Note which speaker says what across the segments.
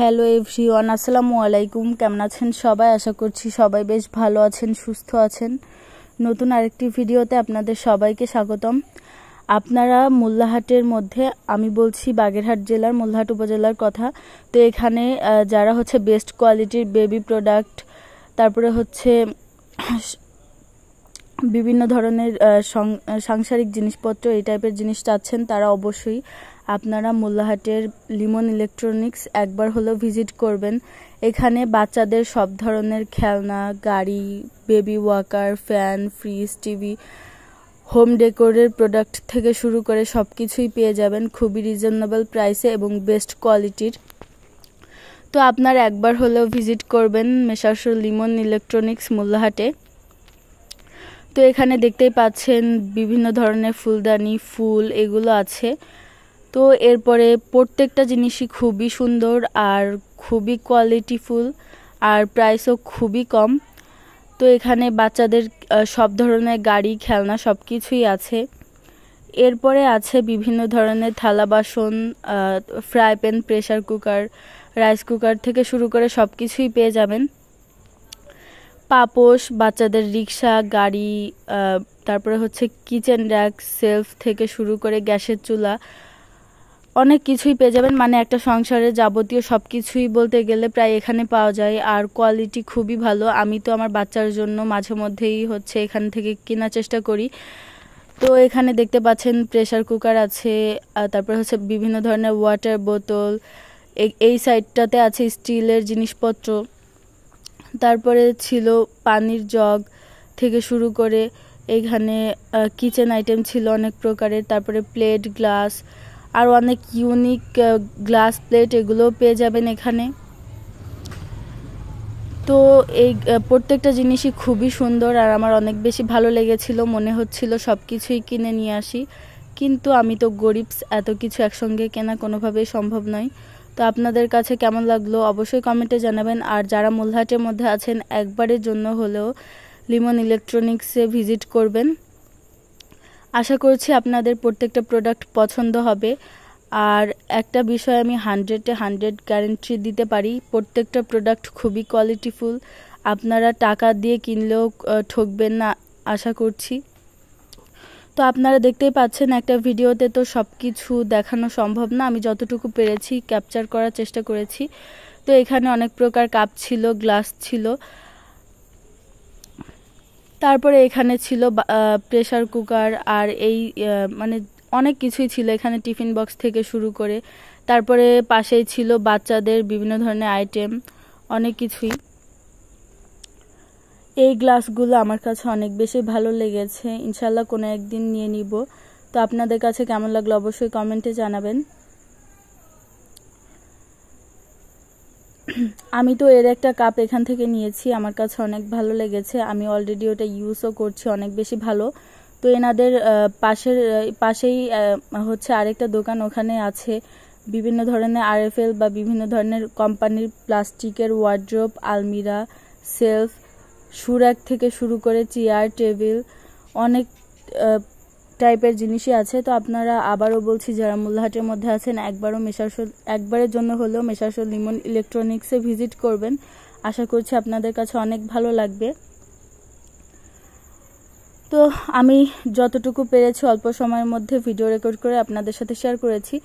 Speaker 1: Hello everyone, আসসালামু আলাইকুম। কেমন আছেন সবাই? আশা করছি সবাই বেশ ভালো আছেন, সুস্থ আছেন। নতুন আরেকটি ভিডিওতে আপনাদের সবাইকে স্বাগতম। আপনারা মোল্লাহাটের মধ্যে, আমি বলছি বাগেরহাট জেলার মোল্লাহাট উপজেলার কথা। তো এখানে যারা হচ্ছে বেস্ট কোয়ালিটির বেবি প্রোডাক্ট, তারপরে হচ্ছে বিভিন্ন ধরনের সাংসারিক জিনিসপত্র, এই টাইপের জিনিস চাচ্ছেন, তারা অবশ্যই আপনারা মোল্লাহাটের লিমন ইলেকট্রনিক্স একবার হলেও ভিজিট করবেন। এখানে বাচ্চাদের সব ধরনের খেলনা, গাড়ি, baby walker, fan, fridge, TV, home ডেকোরের প্রোডাক্ট থেকে শুরু করে সব কিছুই পেয়ে যাবেন খুবই রিজনেবল প্রাইসে এবং বেস্ট কোয়ালিটির। তো আপনারা একবার হলেও ভিজিট করবেন মেসার্স লিমন ইলেকট্রনিক্স মোল্লাহাটে। তো এখানে দেখতেই পাচ্ছেন বিভিন্ন ধরনের ফুলদানি, ফুল এগুলো আছে। তো এরপরে প্রত্যেকটা জিনিসই খুবই সুন্দর আর খুবই কোয়ালিটিফুল আর প্রাইসও খুবই কম। তো এখানে বাচ্চাদের সব ধরনের গাড়ি, খেলনা সব কিছুই আছে। এরপরে আছে বিভিন্ন ধরনের থালা বাসন, fry pan, pressure cooker, rice cooker থেকে শুরু করে সব কিছুই পেয়ে যাবেন। পাপোশ, বাচ্চাদের রিক্সা, গাড়ি, তারপরে হচ্ছে কিচেন র্যাক, সেলফ থেকে শুরু করে গ্যাসের চুলা, অনেক কিছুই পেয়ে যাবেন। মানে একটা সংসারে যাবতীয় সব কিছুই বলতে গেলে প্রায় এখানে পাওয়া যায় আর কোয়ালিটি খুবই ভালো। আমি তো আমার বাচ্চার জন্য মাঝে মধ্যেই হচ্ছে এখান থেকে কেনার চেষ্টা করি। তো এখানে দেখতে পাচ্ছেন প্রেসার কুকার আছে, তারপরে হচ্ছে বিভিন্ন ধরনের ওয়াটার বোতল, এই সাইডটাতে আছে স্টিলের জিনিসপত্র, তারপরে ছিল পানির জগ থেকে শুরু করে এখানে কিচেন আইটেম ছিল অনেক প্রকারের, তারপরে প্লেট, গ্লাস আর অনেক ইউনিক গ্লাস প্লেট, এগুলোও পেয়ে যাবেন এখানে। তো এই প্রত্যেকটা জিনিসই খুবই সুন্দর আর আমার অনেক বেশি ভালো লেগেছিল। মনে হচ্ছিল সব কিছুই কিনে নিয়ে আসি, কিন্তু আমি তো গরিবস, এত কিছু একসঙ্গে কেনা কোনোভাবেই সম্ভব নয়। তো আপনাদের কাছে কেমন লাগলো অবশ্যই কমেন্টে জানাবেন। আর যারা মোল্লাহাটের মধ্যে আছেন একবারের জন্য হলেও লিমন ইলেকট্রনিক্সে ভিজিট করবেন। আশা করছি আপনাদের প্রত্যেকটা প্রোডাক্ট পছন্দ হবে। আর একটা বিষয় আমি 100-এ 100 গ্যারেন্টি দিতে পারি, প্রত্যেকটা প্রোডাক্ট খুবই কোয়ালিটিফুল। আপনারা টাকা দিয়ে কিনলেও ঠকবেন না আশা করছি। তো আপনারা দেখতেই পাচ্ছেন একটা ভিডিওতে তো সব কিছু দেখানো সম্ভব না, আমি যতটুকু পেরেছি ক্যাপচার করার চেষ্টা করেছি। তো এখানে অনেক প্রকার কাপ ছিল, গ্লাস ছিল, তারপরে এখানে ছিল প্রেসার কুকার আর এই মানে অনেক কিছুই ছিল এখানে, টিফিন বক্স থেকে শুরু করে। তারপরে পাশেই ছিল বাচ্চাদের বিভিন্ন ধরনের আইটেম, অনেক কিছুই। এই গ্লাসগুলো আমার কাছে অনেক বেশি ভালো লেগেছে, ইনশাল্লাহ কোনো একদিন নিয়ে নিব। তো আপনাদের কাছে কেমন লাগলো অবশ্যই কমেন্টে জানাবেন। আমি তো এর একটা কাপ এখান থেকে নিয়েছি, আমার কাছে অনেক ভালো লেগেছে, আমি অলরেডি ওটা ইউজও করছি, অনেক বেশি ভালো। তো এনাদের পাশেই হচ্ছে আরেকটা দোকান, ওখানে আছে বিভিন্ন ধরনের আরএফএল বা বিভিন্ন ধরনের কোম্পানির প্লাস্টিকের ওয়ার্ড্রোব, আলমিরা, সেলফ, সুরাক থেকে শুরু করে চেয়ার, টেবিল, অনেক টাইপের জিনিসই আছে। তো আপনারা আবারও বলছি, যারা মোল্লাহাটের মধ্যে আছেন একবারের জন্য হলেও মেসার্স লিমন ইলেকট্রনিক্সে ভিজিট করবেন। আশা করছি আপনাদের কাছে অনেক ভালো লাগবে। তো আমি যতটুকু পেরেছি অল্প সময়ের মধ্যে ভিডিও রেকর্ড করে আপনাদের সাথে শেয়ার করেছি।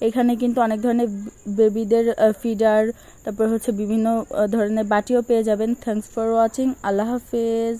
Speaker 1: এখানে কিন্তু অনেক ধরনের বেবিদের ফিডার, তারপর হচ্ছে বিভিন্ন ধরনের বাটিও পেয়ে যাবেন। Thanks for watching. আল্লাহ হাফেজ।